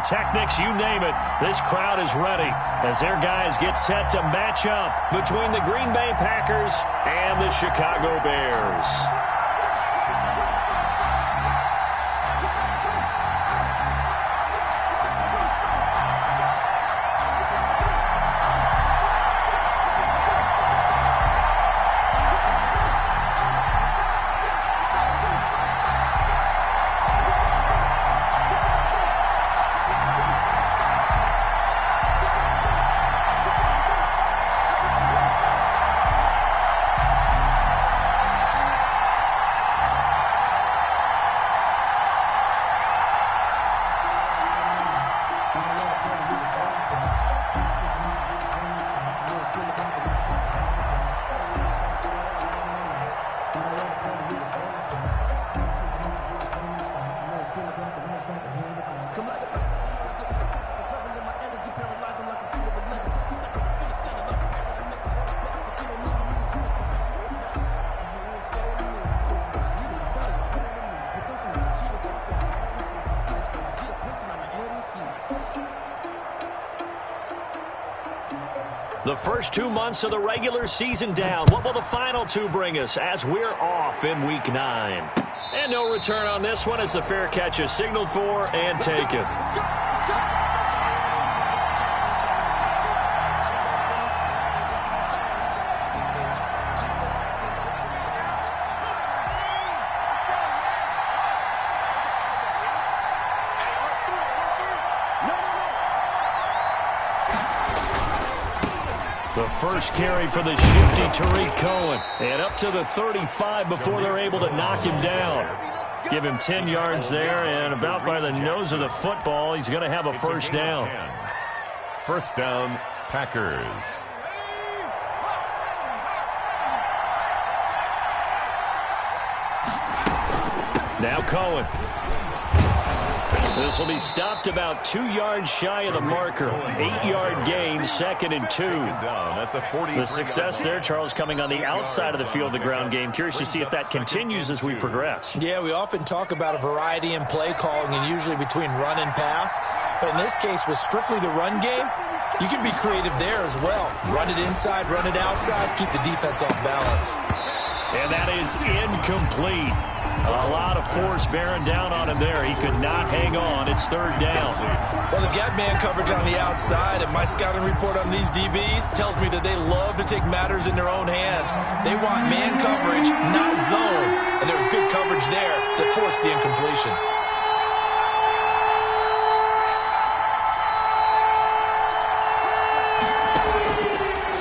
pyrotechnics, you name it. This crowd is ready as their guys get set to match up between the Green Bay Packers and the Chicago Bears. The first 2 months of the regular season down. What will the final two bring us as we're off in Week 9? And no return on this one as the fair catch is signaled for and taken. The first carry for the shifty Tariq Cohen. And up to the 35 before they're able to knock him down. Give him 10 yards there, and about by the nose of the football, he's going to have a first down. First down, Packers. Now Cohen. This will be stopped about 2 yards shy of the marker. 8-yard gain, 2nd and 2. The success there, Charles, coming on the outside of the field, the ground game. Curious to see if that continues as we progress. Yeah, we often talk about a variety in play calling and usually between run and pass. But in this case, with strictly the run game, you can be creative there as well. Run it inside, run it outside, keep the defense off balance. And that is incomplete. A lot of force bearing down on him there. He could not hang on. It's third down. Well, they've got man coverage on the outside, and my scouting report on these DBs tells me that they love to take matters in their own hands. They want man coverage, not zone. And there was good coverage there that forced the incompletion.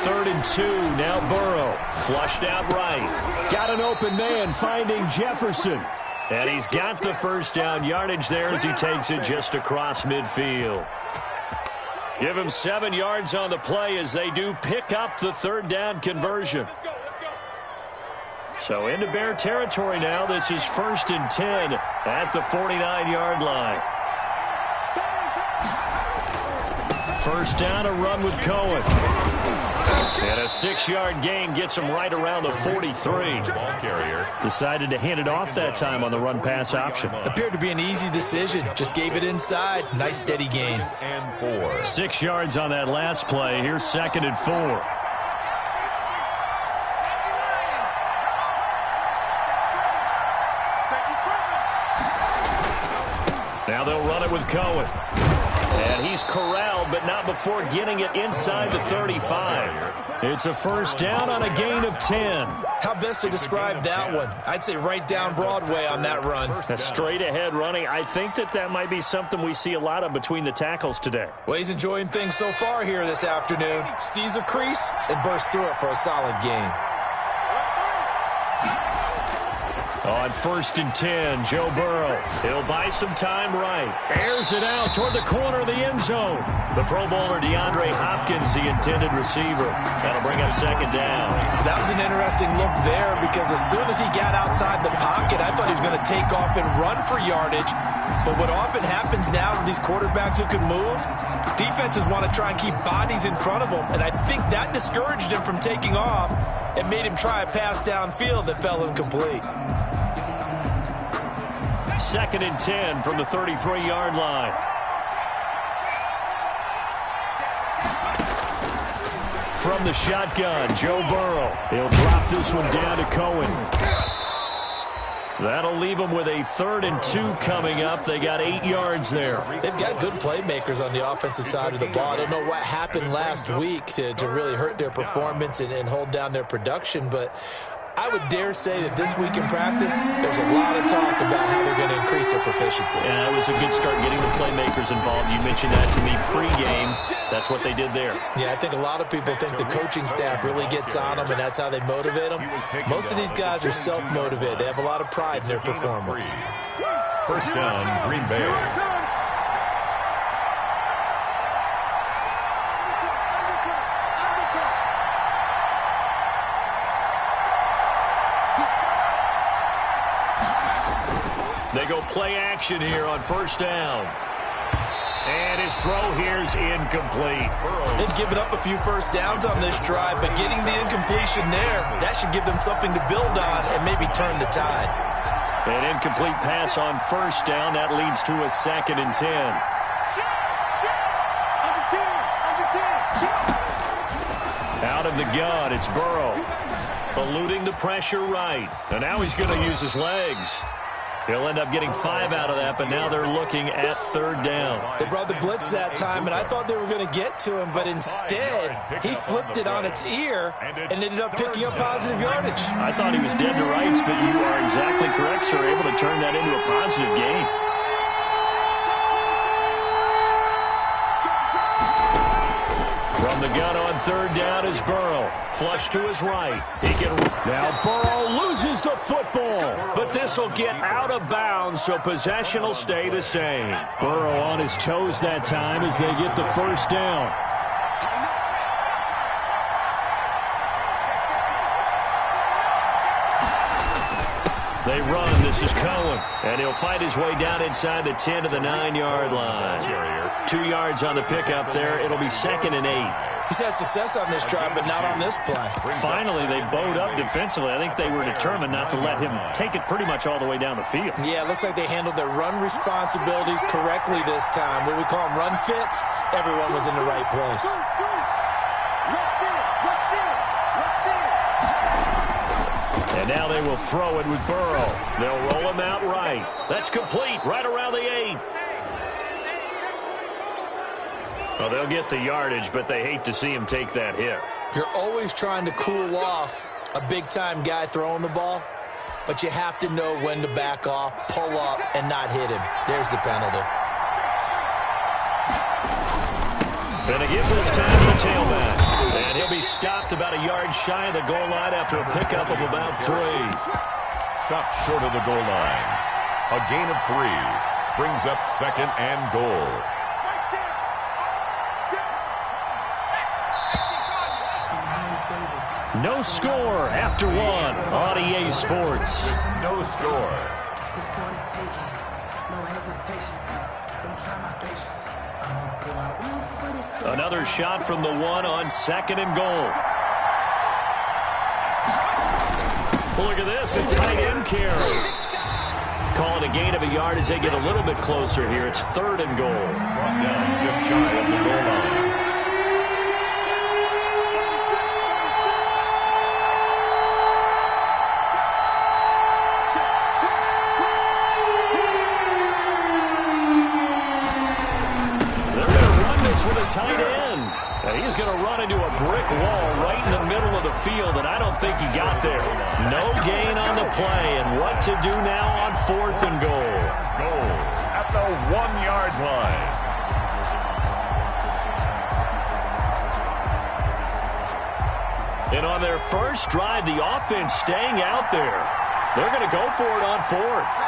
Third and 2, now Burrow. Flushed out right. Got an open man finding Jefferson. And he's got the first down yardage there as he takes it just across midfield. Give him 7 yards on the play as they do pick up the third down conversion. So into Bear territory now. This is 1st and 10 at the 49-yard line. First down, a run with Cohen. And a 6-yard gain gets him right around the 43. Ball carrier decided to hand it off that time on the run-pass option. Appeared to be an easy decision. Just gave it inside. Nice steady gain. And 4. 6 yards on that last play. Here's 2nd and 4. Now they'll run it with Cohen. And he's corralled, but not before getting it inside the 35. It's a first down on a gain of 10. How best to describe that one? I'd say right down Broadway on that run. A straight-ahead running. I think that might be something we see a lot of between the tackles today. Well, he's enjoying things so far here this afternoon. Sees a crease and bursts through it for a solid gain. On 1st and 10, Joe Burrow. He'll buy some time right. Airs it out toward the corner of the end zone. The Pro Bowler DeAndre Hopkins, the intended receiver. That'll bring up 2nd down. That was an interesting look there because as soon as he got outside the pocket, I thought he was going to take off and run for yardage. But what often happens now with these quarterbacks who can move, defenses want to try and keep bodies in front of them. And I think that discouraged him from taking off and made him try a pass downfield that fell incomplete. 2nd and 10 from the 33-yard line. from the shotgun, Joe Burrow. He'll drop this one down to Cohen. That'll leave them with a 3rd and 2 coming up. They got 8 yards there. They've got good playmakers on the offensive side of the ball. I don't know what happened last week to really hurt their performance and hold down their production, but I would dare say that this week in practice, there's a lot of talk about how they're going to increase their proficiency. Yeah, it was a good start getting the playmakers involved. You mentioned that to me pregame. That's what they did there. Yeah, I think a lot of people think the coaching staff really gets on them, and that's how they motivate them. Most of these guys are self-motivated. They have a lot of pride in their performance. First down, Green Bay. They go play action here on first down. And his throw here's incomplete. They've given up a few first downs on this drive, but getting the incompletion there, that should give them something to build on and maybe turn the tide. An incomplete pass on first down. That leads to a 2nd and 10. Out of the gun, it's Burrow. Eluding the pressure right. And now he's going to use his legs. He'll end up getting 5 out of that, but now they're looking at 3rd down. They brought the blitz that time, and I thought they were going to get to him, but instead, he flipped it on its ear and ended up picking up positive yardage. I thought he was dead to rights, but you are exactly correct, sir. Able to turn that into a positive gain. From the gun on 3rd down is Burrow. Flush to his right. Now Burrow loses the football. But this will get out of bounds, so possession will stay the same. Burrow on his toes that time as they get the first down. They run. This is Cohen. And he'll fight his way down inside the 10 to the 9-yard line. 2 yards on the pickup there. It'll be 2nd and 8. He's had success on this drive, but not on this play. Finally, they bowed up defensively. I think they were determined not to let him take it pretty much all the way down the field. Yeah, it looks like they handled their run responsibilities correctly this time. What we call them run fits, everyone was in the right place. And now they will throw it with Burrow. They'll roll him out right. That's complete, right around the 8. Well, they'll get the yardage, but they hate to see him take that hit. You're always trying to cool off a big-time guy throwing the ball, but you have to know when to back off, pull up, and not hit him. There's the penalty. And a give this time to the tailback. And he'll be stopped about a yard shy of the goal line after a pickup of about 3. Stopped short of the goal line. A gain of 3. Brings up 2nd and goal. No score after 1 on EA Sports. No score. Another shot from the 1 on 2nd and goal. Look at this, a tight end carry. Call it a gain of a yard as they get a little bit closer here. It's 3rd and goal. Brought down just shy of the goal line. Tight end. And he's going to run into a brick wall right in the middle of the field, and I don't think he got there. No gain on the play, and what to do now on 4th and goal. Goal at the 1-yard line. And on their first drive, the offense staying out there. They're going to go for it on 4th.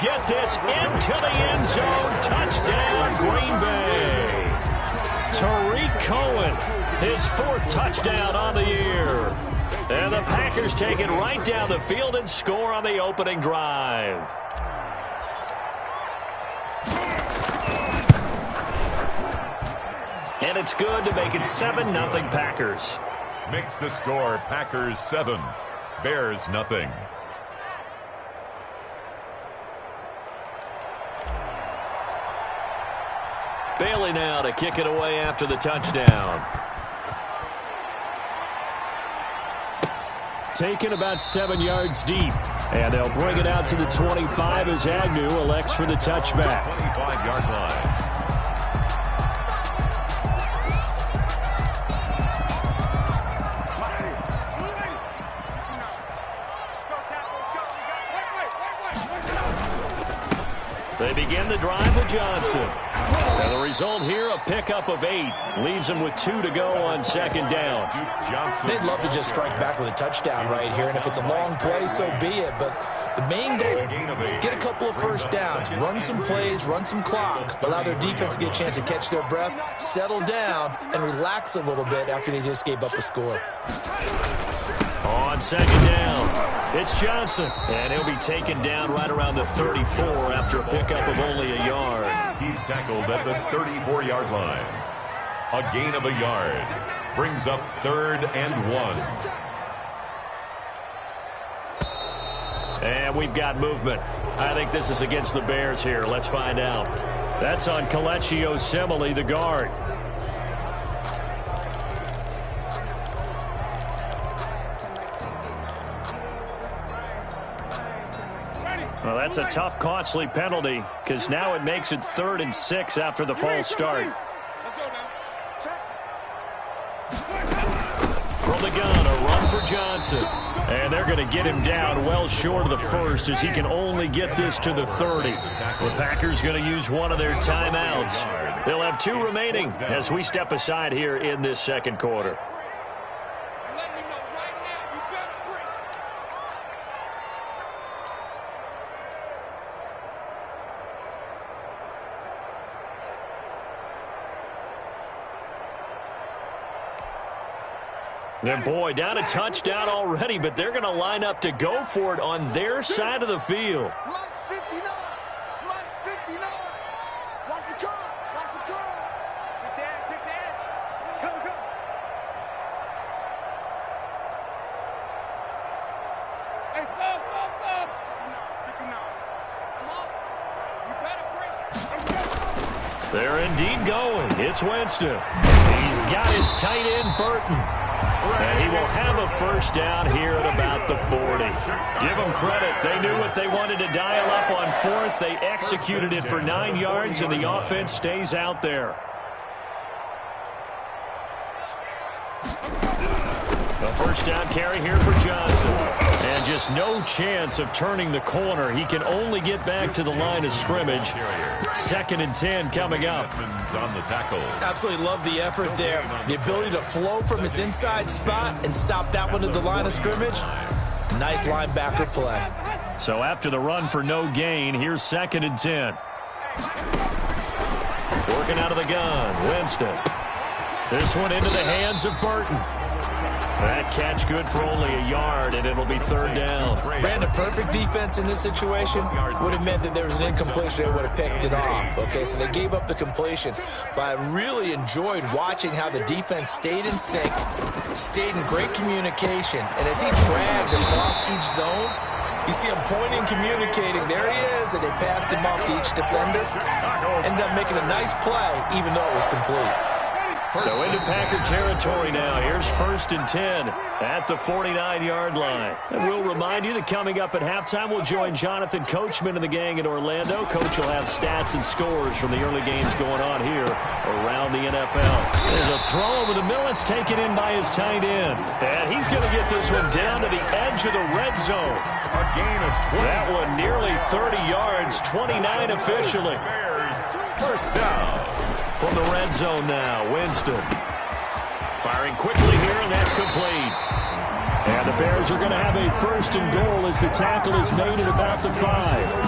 Get this into the end zone. Touchdown, Green Bay. Tariq Cohen, his 4th touchdown on the year. And the Packers take it right down the field and score on the opening drive. And it's good to make it 7-0 Packers. Makes the score Packers 7, Bears nothing. Bailey now to kick it away after the touchdown. Taken about 7 yards deep. And they'll bring it out to the 25 as Agnew elects for the touchback. 25-yard line. They begin the drive with Johnson. And the result here, a pickup of 8. Leaves them with 2 to go on second down. They'd love to just strike back with a touchdown right here. And if it's a long play, so be it. But the main goal, get a couple of first downs, run some plays, run some clock, allow their defense to get a chance to catch their breath, settle down, and relax a little bit after they just gave up a score. On second down, it's Johnson, and he'll be taken down right around the 34 after a pickup of only a yard. He's tackled at the 34-yard line. A gain of a yard brings up 3rd and 1. And we've got movement. I think this is against the Bears here. Let's find out. That's on Kelechi Osemele, the guard. Well, that's a tough, costly penalty because now it makes it 3rd and 6 after the false start. From the gun, a run for Johnson. And they're going to get him down well short of the first as he can only get this to the 30. The Packers going to use one of their timeouts. They'll have 2 remaining as we step aside here in this second quarter. And boy, down a touchdown already, but they're going to line up to go for it on their side of the field. Lights 59. Lights 59. Watch the curl. Watch the curl. Kick the edge. Come. Hey, go. 59. Come on. You better bring it. They're indeed going. It's Winston. He's got his tight end, Burton. And he will have a first down here at about the 40. Give them credit. They knew what they wanted to dial up on 4th. They executed it for 9 yards, and the offense stays out there. A first down carry here for Johnson. And just no chance of turning the corner. He can only get back to the line of scrimmage. 2nd and 10 coming up. On the tackle. Absolutely love the effort there. The ability to flow from his inside spot and stop that one at the line of scrimmage. Nice linebacker play. So after the run for no gain, here's 2nd and 10. Working out of the gun, Winston. This one into the hands of Burton. That catch good for only a yard, and it'll be 3rd down. Brandon, perfect defense in this situation would have meant that there was an incompletion. They would have picked it off. Okay, so they gave up the completion. But I really enjoyed watching how the defense stayed in sync, stayed in great communication. And as he dragged across each zone, you see him pointing, communicating. There he is, and they passed him off to each defender. Ended up making a nice play, even though it was complete. So into Packer territory now. Here's 1st and 10 at the 49-yard line. And we'll remind you that coming up at halftime, we'll join Jonathan Coachman and the gang in Orlando. Coach will have stats and scores from the early games going on here around the NFL. There's a throw over the middle. It's taken in by his tight end. And he's going to get this one down to the edge of the red zone. A gain of 20. That one nearly 30 yards, 29 officially. Bears, first down. From the red zone now, Winston. Firing quickly here, and that's complete. And the Bears are going to have a 1st and goal as the tackle is made at about the 5.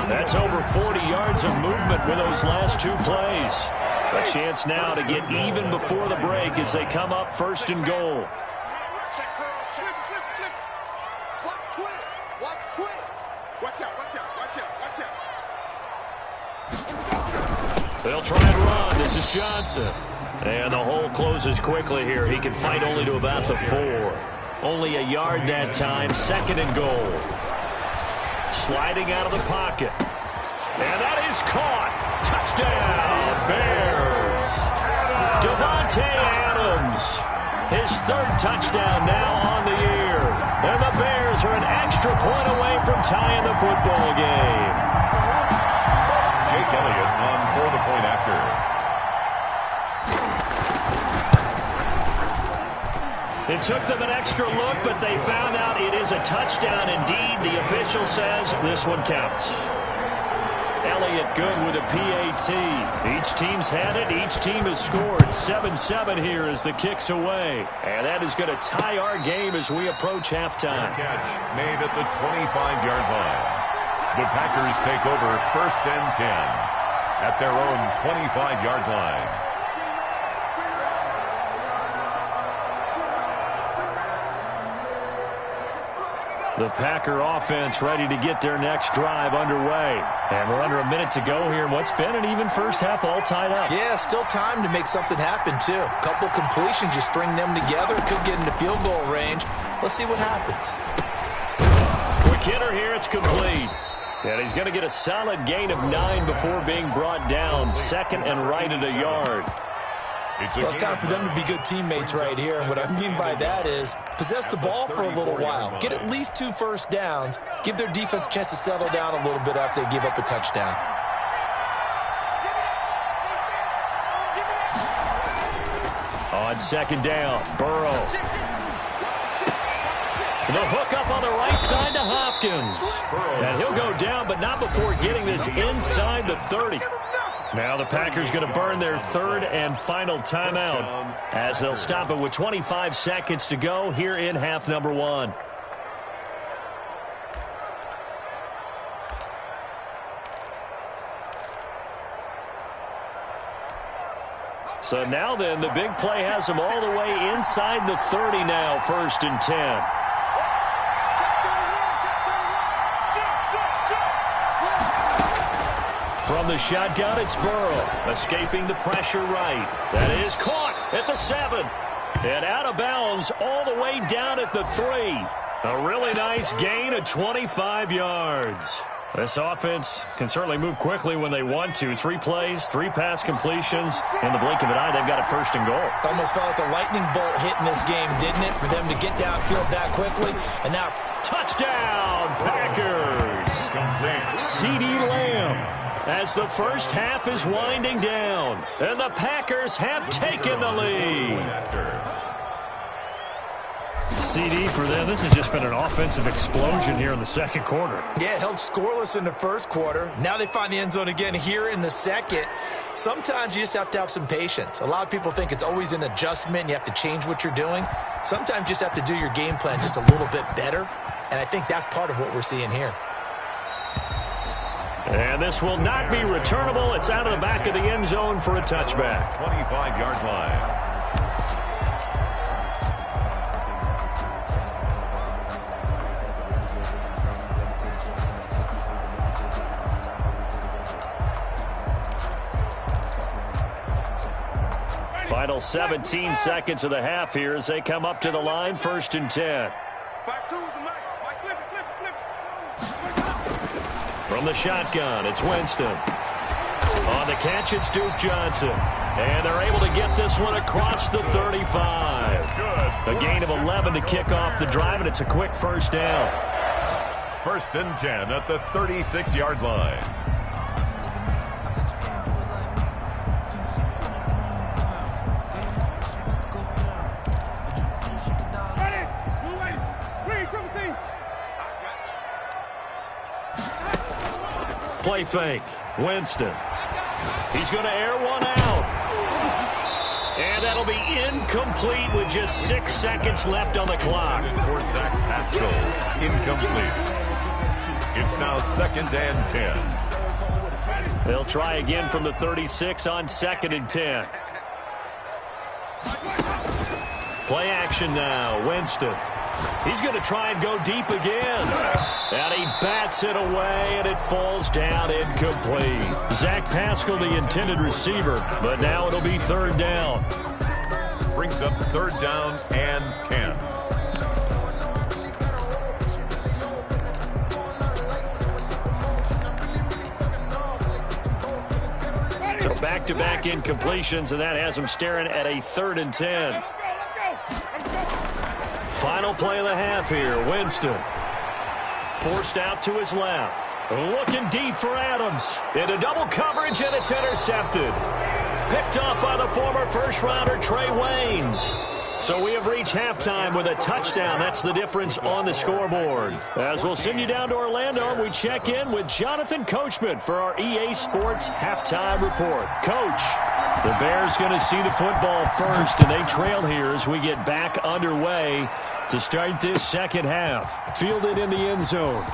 That's over 40 yards of movement with those last 2 plays. A chance now to get even before the break as they come up 1st and goal. Watch twits. Watch out. They'll try and run. This is Johnson. And the hole closes quickly here. He can fight only to about the 4. Only a yard that time. 2nd and goal. Sliding out of the pocket. And that is caught. Touchdown, Bears. Davante Adams. His 3rd touchdown now on the year. And the Bears are an extra point away from tying the football game. Jake Elliott on for the point after. It took them an extra look, but they found out it is a touchdown indeed. The official says this one counts. Elliott good with a PAT. Each team's had it. Each team has scored. 7-7 here as the kick's away. And that is going to tie our game as we approach halftime. Catch made at the 25-yard line. The Packers take over 1st and 10 at their own 25-yard line. The Packer offense ready to get their next drive underway. And we're under a minute to go here in what's been an even first half all tied up. Yeah, still time to make something happen, too. A couple completions, you string them together, could get into field goal range. Let's see what happens. Quick hitter here, it's complete. And he's going to get a solid gain of 9 before being brought down. 2nd and right at a yard. Well, it's time for them to be good teammates right here. And what I mean by that is possess the ball for a little while. Get at least 2 first downs. Give their defense a chance to settle down a little bit after they give up a touchdown. On 2nd down, Burrow. The hook up on the right side to Hopkins. And he'll go down, but not before getting this inside the 30. Now the Packers going to burn their 3rd and final timeout as they'll stop it with 25 seconds to go here in half number 1. So now then, the big play has them all the way inside the 30 now, 1st and 10. From the shotgun, it's Burrow, escaping the pressure right. That is caught at the 7. And out of bounds all the way down at the 3. A really nice gain of 25 yards. This offense can certainly move quickly when they want to. 3 plays, 3 pass completions. In the blink of an eye, they've got a 1st and goal. Almost felt like a lightning bolt hit in this game, didn't it? For them to get downfield that quickly. And now, touchdown, Packers. CeeDee Lamb. As the first half is winding down, and the Packers have taken the lead. CeeDee for them, this has just been an offensive explosion here in the 2nd quarter. Yeah, held scoreless in the 1st quarter. Now they find the end zone again here in the 2nd. Sometimes you just have to have some patience. A lot of people think it's always an adjustment. You have to change what you're doing. Sometimes you just have to do your game plan just a little bit better, and I think that's part of what we're seeing here. And this will not be returnable. It's out of the back of the end zone for a touchback. 25-yard line. Final 17 seconds of the half here as they come up to the line, 1st and 10. From the shotgun, it's Winston. On the catch, it's Duke Johnson. And they're able to get this one across the 35. A gain of 11 to kick off the drive, and it's a quick 1st down. 1st and 10 at the 36-yard line. Play fake. Winston. He's going to air one out. And that'll be incomplete with just 6 seconds left on the clock. For Zach Pascal, incomplete. It's now 2nd and 10. They'll try again from the 36 on 2nd and 10. Play action now. Winston He's going to try and go deep again. And he bats it away, and it falls down incomplete. Zach Pascal, the intended receiver, but now it'll be third down. Brings up third down and 10. So back-to-back incompletions, and that has him staring at a 3rd and 10. Final play of the half here. Winston forced out to his left. Looking deep for Adams. Into double coverage, and it's intercepted. Picked off by the former first-rounder Trey Waynes. So we have reached halftime with a touchdown. That's the difference on the scoreboard. As we'll send you down to Orlando, we check in with Jonathan Coachman for our EA Sports Halftime Report. Coach, the Bears going to see the football first, and they trail here as we get back underway to start this second half. Fielded in the end zone.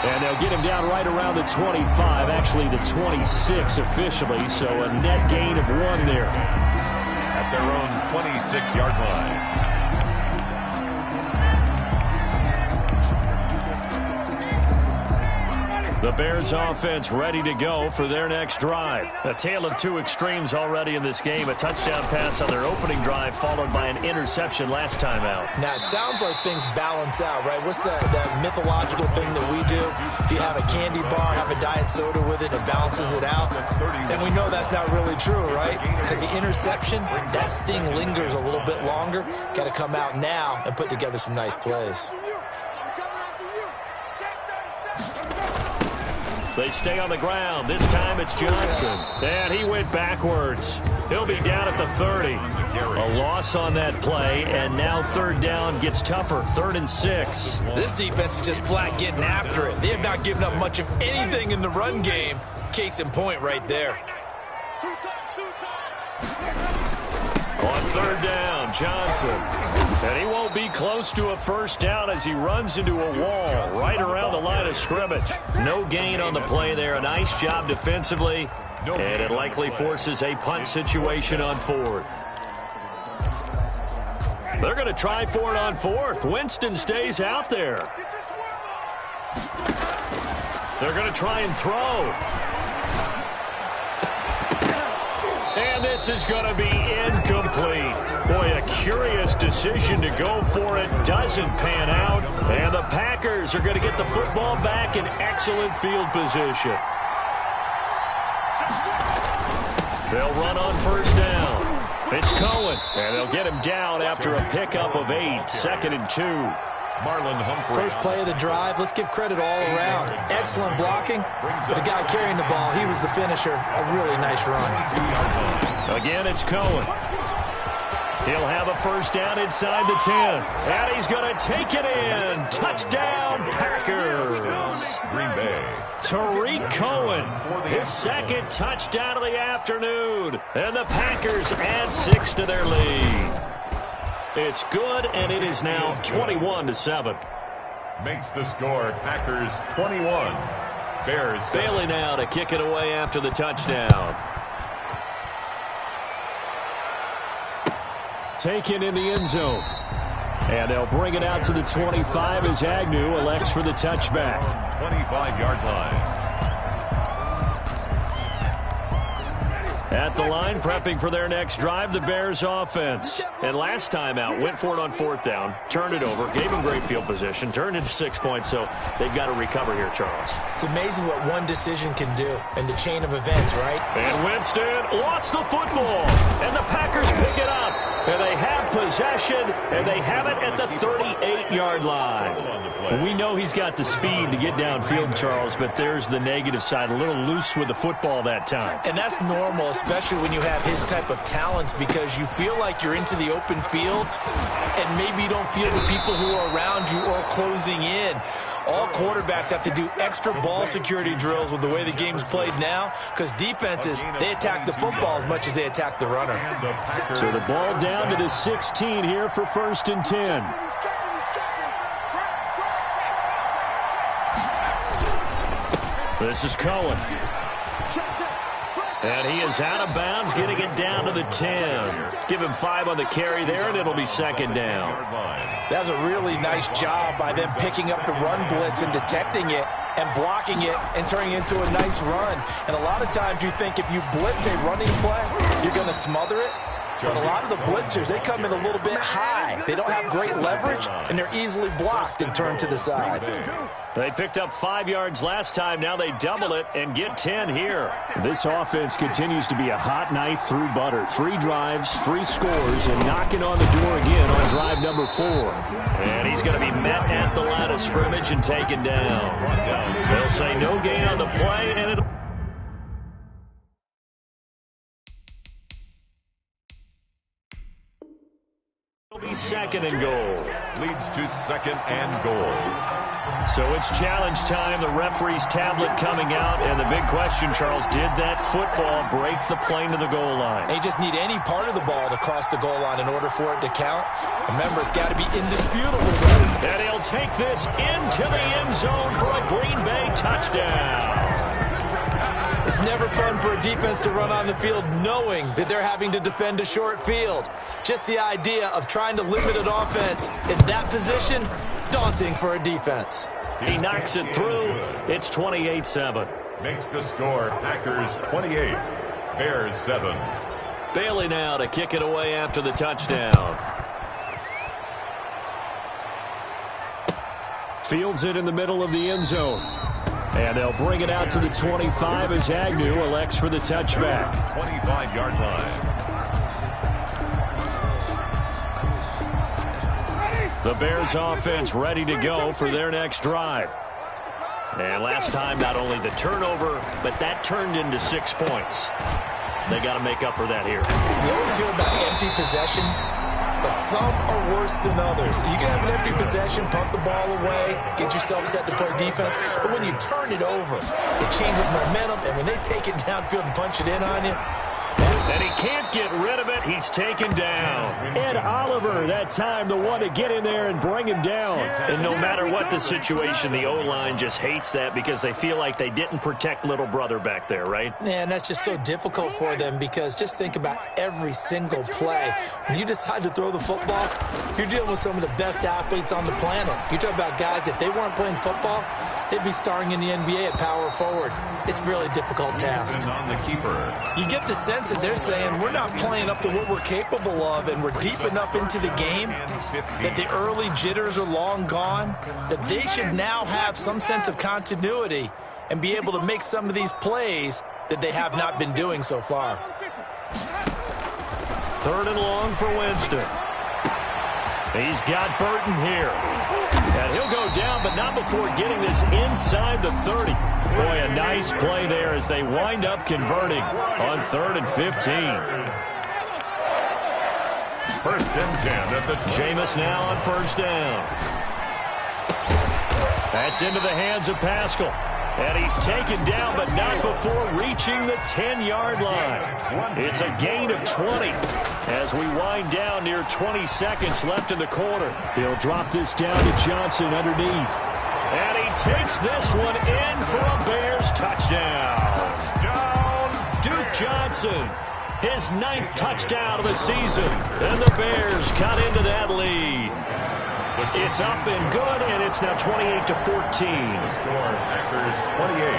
And they'll get him down right around the 25, actually the 26 officially, so a net gain of 1 there. At their own 26-yard line. The Bears offense ready to go for their next drive. A tale of two extremes already in this game. A touchdown pass on their opening drive followed by an interception last time out. Now, it sounds like things balance out, right? What's that mythological thing that we do? If you have a candy bar, have a diet soda with it, it balances it out. And we know that's not really true, right? Because the interception, that sting lingers a little bit longer. Got to come out now and put together some nice plays. They stay on the ground. This time it's Johnson. And he went backwards. He'll be down at the 30. A loss on that play, and now third down gets tougher. 3rd and 6. This defense is just flat getting after it. They have not given up much of anything in the run game. Case in point right there. On third down, Johnson. And he won't be close to a first down as he runs into a wall right around the line of scrimmage. No gain on the play there. A nice job defensively. And it likely forces a punt situation on 4th. They're going to try for it on 4th. Winston stays out there. They're going to try and throw. And this is going to be incomplete. Boy, a curious decision to go for it. Doesn't pan out. And the Packers are going to get the football back in excellent field position. They'll run on first down. It's Cohen. And they'll get him down after a pickup of 8. 2nd and 2. Marlon Humphrey. First play of the drive. Let's give credit all around. Excellent blocking. But the guy carrying the ball, he was the finisher. A really nice run. Again, it's Cohen. He'll have a first down inside the 10. And he's going to take it in. Touchdown, Packers. Green Bay. Tariq Cohen, his 2nd touchdown of the afternoon. And the Packers add 6 to their lead. It's good, and it is now 21-7. Makes the score Packers 21. Bears. Bailey now to kick it away after the touchdown. Taken in the end zone. And they'll bring it out to the 25 as Agnew elects for the touchback. 25-yard line. At the line, prepping for their next drive, the Bears offense. And last time out, went for it on 4th down, turned it over, gave them great field position, turned into 6 points, so they've got to recover here, Charles. It's amazing what one decision can do in the chain of events, right? And Winston lost the football, and the Packers pick it up. And they have possession, and they have it at the 38-yard line. We know he's got the speed to get downfield, Charles, but there's the negative side, a little loose with the football that time. And that's normal, especially when you have his type of talents, because you feel like you're into the open field, and maybe you don't feel the people who are around you or closing in. All quarterbacks have to do extra ball security drills with the way the game's played now, because defenses, they attack the football as much as they attack the runner. So the ball down to the 16 here for 1st and 10. This is Cohen. And he is out of bounds, getting it down to the 10. Give him 5 on the carry there, and it'll be second down. That was a really nice job by them picking up the run blitz and detecting it and blocking it and turning it into a nice run. And a lot of times you think if you blitz a running play, you're going to smother it. But a lot of the blitzers, they come in a little bit high. They don't have great leverage, and they're easily blocked and turned to the side. They picked up 5 yards last time. Now they double it and get 10 here. This offense continues to be a hot knife through butter. 3 drives, 3 scores, and knocking on the door again on drive number 4. And he's going to be met at the line of scrimmage and taken down. They'll say no gain on the play, and it'll... It'll be second and goal. Leads to second and goal. So it's challenge time. The referee's tablet coming out. And the big question, Charles, did that football break the plane to the goal line? They just need any part of the ball to cross the goal line in order for it to count. Remember, it's got to be indisputable. And he'll take this into the end zone for a Green Bay touchdown. It's never fun for a defense to run on the field knowing that they're having to defend a short field. Just the idea of trying to limit an offense in that position, daunting for a defense. He knocks it through. It's 28-7. Makes the score Packers 28, Bears 7. Bailey now to kick it away after the touchdown. Fields it in the middle of the end zone. And they'll bring it out to the 25 as Agnew elects for the touchback. 25-yard line. The Bears offense ready to go for their next drive. And last time, not only the turnover, but that turned into 6 points. They got to make up for that here. You always hear about empty possessions, but some are worse than others. You can have an empty possession, punt the ball away, get yourself set to play defense, but when you turn it over, it changes momentum, and when they take it downfield and punch it in on you, and he can't get rid of it. He's taken down. Ed Oliver, that time, the one to get in there and bring him down. And no matter what the situation, the O-line just hates that because they feel like they didn't protect little brother back there, right? Man, that's just so difficult for them because just think about every single play. When you decide to throw the football, you're dealing with some of the best athletes on the planet. You're talking about guys, if they weren't playing football, they'd be starring in the NBA at power forward. It's a really difficult task. On the keeper. You get the sense that they're saying we're not playing up to what we're capable of, and we're deep enough into the game that the early jitters are long gone, that they should now have some sense of continuity and be able to make some of these plays that they have not been doing so far. 3rd and long for Winston. He's got Burton here. And he'll go down, but not before getting this inside the 30. Boy, a nice play there as they wind up converting on 3rd and 15. 1st and 10 at the Jameis now on 1st down. That's into the hands of Pascal. And he's taken down, but not before reaching the 10-yard line. It's a gain of 20 as we wind down near 20 seconds left in the quarter. He'll drop this down to Johnson underneath. And he takes this one in for a Bears touchdown. Duke Johnson, his 9th touchdown of the season. And the Bears cut into that lead. It's up and good, and it's now 28-14. Score, Packers 28,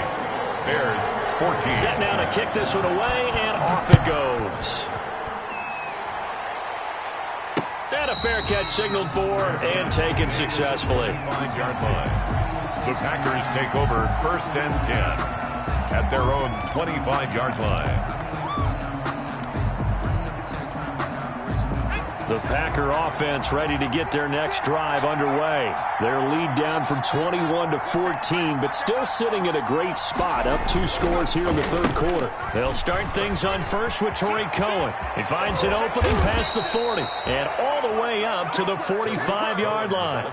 Bears 14. Set now to kick this one away, and off it goes. And a fair catch signaled for and taken successfully. 5-yard line. The Packers take over 1st and 10 at their own 25-yard line. The Packer offense ready to get their next drive underway. Their lead down from 21-14, but still sitting in a great spot, up 2 scores here in the 3rd quarter. They'll start things on first with Tariq Cohen. He finds an opening past the 40 and all the way up to the 45-yard line.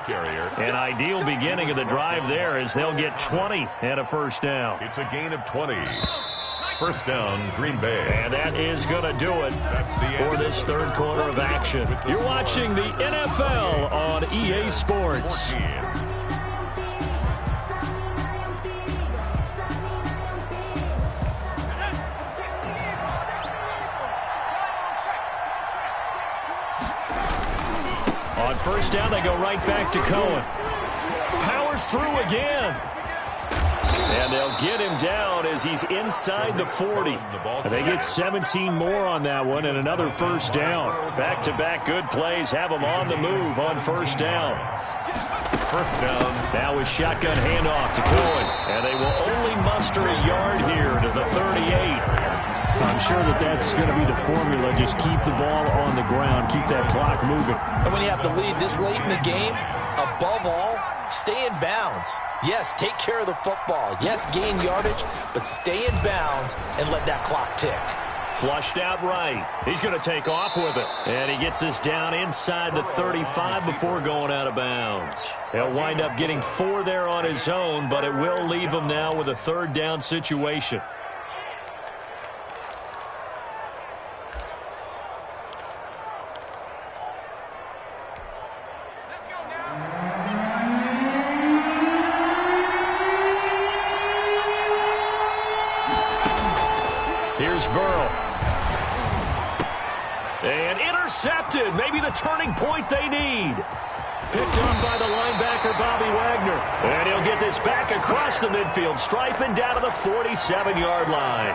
An ideal beginning of the drive there as they'll get 20 and a 1st down. It's a gain of 20. 1st down, Green Bay. And that is going to do it for this 3rd quarter of action. You're watching the NFL on EA Sports. first down. They go right back to Cohen. Powers through again. And they'll get him down as he's inside the 40. And they get 17 more on that one and another first down. Back-to-back good plays have them on the move on first down. First down. Now with shotgun handoff to Cohen. And they will only muster a yard here to the 38. I'm sure that's going to be the formula. Just keep the ball on the ground. Keep that clock moving. And when you have to lead this late in the game, above all, stay in bounds. Yes, take care of the football. Yes, gain yardage, but stay in bounds and let that clock tick. Flushed out right. He's going to take off with it. And he gets this down inside the 35 before going out of bounds. He'll wind up getting 4 there on his own, but it will leave him now with a third down situation. Here's Burrow. And intercepted. Maybe the turning point they need. Picked up by the linebacker, Bobby Wagner. And he'll get this back across the midfield stripe and down to the 47-yard line.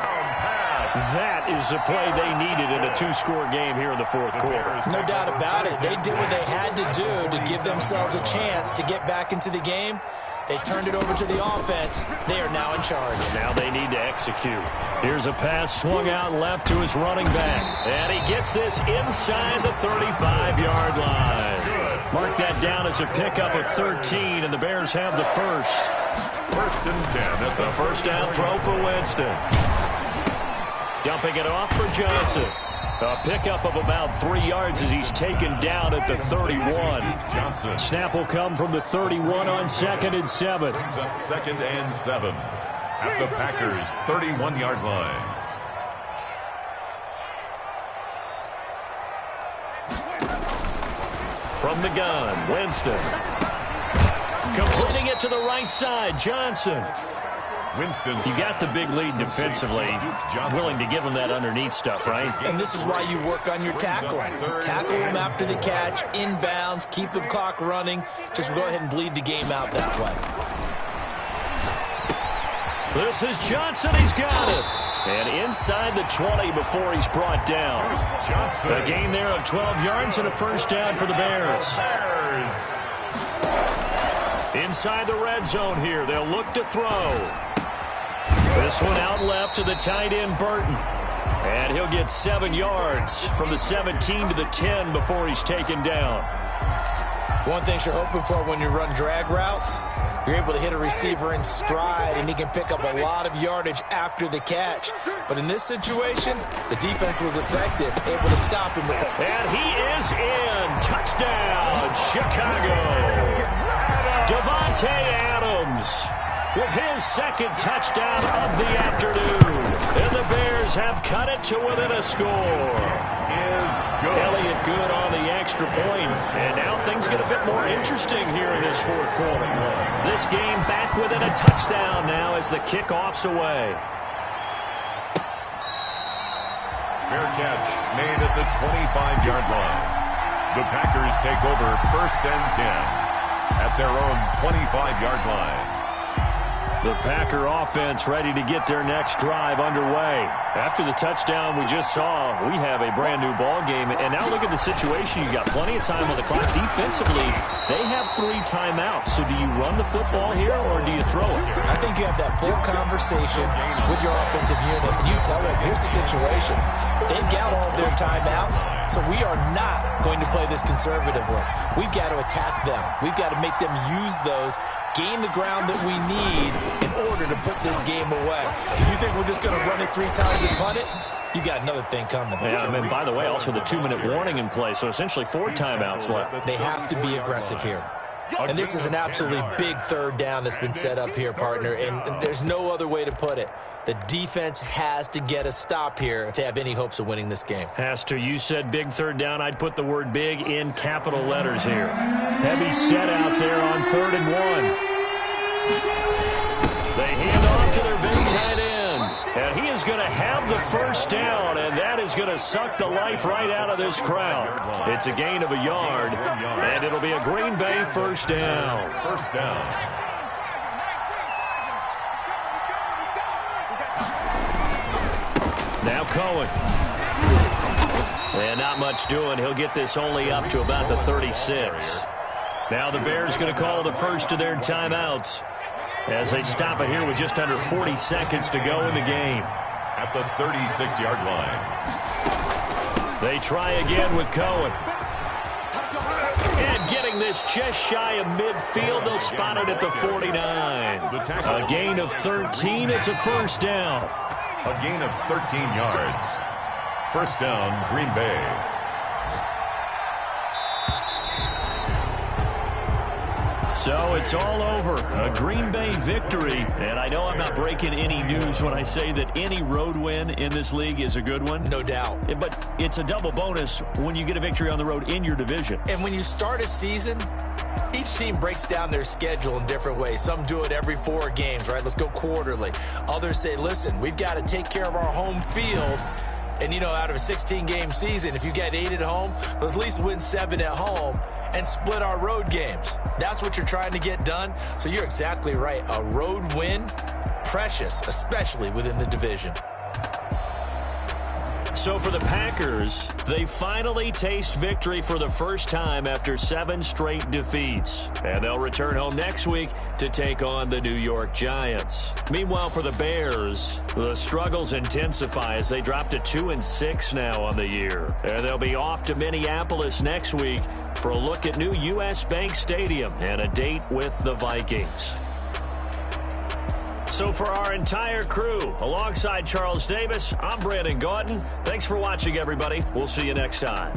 That is the play they needed in a 2-score game here in the fourth quarter. No doubt about it. They did what they had to do to give themselves a chance to get back into the game. They turned it over to the offense. They are now in charge. Now they need to execute. Here's a pass swung out left to his running back. And he gets this inside the 35-yard line. Mark that down as a pickup of 13, and the Bears have the first. First and 10 at the first down throw for Winston. Dumping it off for Johnson. A pickup of about 3 yards as he's taken down at the 31. Johnson. Snap will come from the 31 on 2nd and 7. Brings up 2nd and 7 at the Packers' 31-yard line. From the gun, Winston. Completing it to the right side, Johnson. Winston. You got the big lead defensively. Willing to give him that underneath stuff, right? And this is why you work on your tackling. Tackle him after the catch, inbounds, keep the clock running. Just go ahead and bleed the game out that way. This is Johnson. He's got it. And inside the 20 before he's brought down. Johnson. A gain there of 12 yards and a first down for the Bears. Inside the red zone here. They'll look to throw. This one out left to the tight end, Burton. And he'll get 7 yards from the 17 to the 10 before he's taken down. One thing you're hoping for when you run drag routes, you're able to hit a receiver in stride, and he can pick up a lot of yardage after the catch. But in this situation, the defense was effective, able to stop him. And he is in. Touchdown, Chicago. Davante Adams with his second touchdown of the afternoon. And the Bears have cut it to within a score. Elliott good on the extra point. And now things get a bit more interesting here in this fourth quarter. This game back within a touchdown now as the kickoff's away. Fair catch made at the 25-yard line. The Packers take over 1st and 10 at their own 25-yard line. The Packer offense ready to get their next drive underway. After the touchdown we just saw, we have a brand new ball game. And now look at the situation. You got plenty of time on the clock. Defensively, they have 3 timeouts. So do you run the football here or do you throw it? I think you have that full conversation with your offensive unit. And you tell them, here's the situation. They've got all of their timeouts, so we are not going to play this conservatively. We've got to attack them. We've got to make them use those, gain the ground that we need in order to put this game away. If you think we're just going to run it 3 times and punt it, you got another thing coming. Yeah, I mean, by the way, also the 2-minute warning in play, so essentially 4 timeouts left. They have to be aggressive here. And this is an absolutely big third down that's been set up here, partner, and there's no other way to put it. The defense has to get a stop here if they have any hopes of winning this game. Has to. You said big third down. I'd put the word big in capital letters here. Heavy set out there on 3rd and 1. They hand off to their big tight end. And he is going to have the first down, and that is going to suck the life right out of this crowd. It's a gain of a yard, and it'll be a Green Bay first down. First down. Now Cohen. And not much doing. He'll get this only up to about the 36. Now the Bears going to call the first of their timeouts as they stop it here with just under 40 seconds to go in the game. At the 36-yard line. They try again with Cohen. And getting this just shy of midfield, they'll spot it at the 49. A gain of 13, it's a first down. A gain of 13 yards. First down, Green Bay. So it's all over. A Green Bay victory. And I know I'm not breaking any news when I say that any road win in this league is a good one. No doubt. But it's a double bonus when you get a victory on the road in your division. And when you start a season, each team breaks down their schedule in different ways. Some do it every 4 games, right? Let's go quarterly. Others say, listen, we've got to take care of our home field. And, you know, out of a 16-game season, if you get 8 at home, let's at least win 7 at home and split our road games. That's what you're trying to get done. So you're exactly right. A road win, precious, especially within the division. So for the Packers, they finally taste victory for the first time after 7 straight defeats. And they'll return home next week to take on the New York Giants. Meanwhile, for the Bears, the struggles intensify as they drop to 2-6 now on the year. And they'll be off to Minneapolis next week for a look at new U.S. Bank Stadium and a date with the Vikings. So for our entire crew, alongside Charles Davis, I'm Brandon Gaudin. Thanks for watching, everybody. We'll see you next time.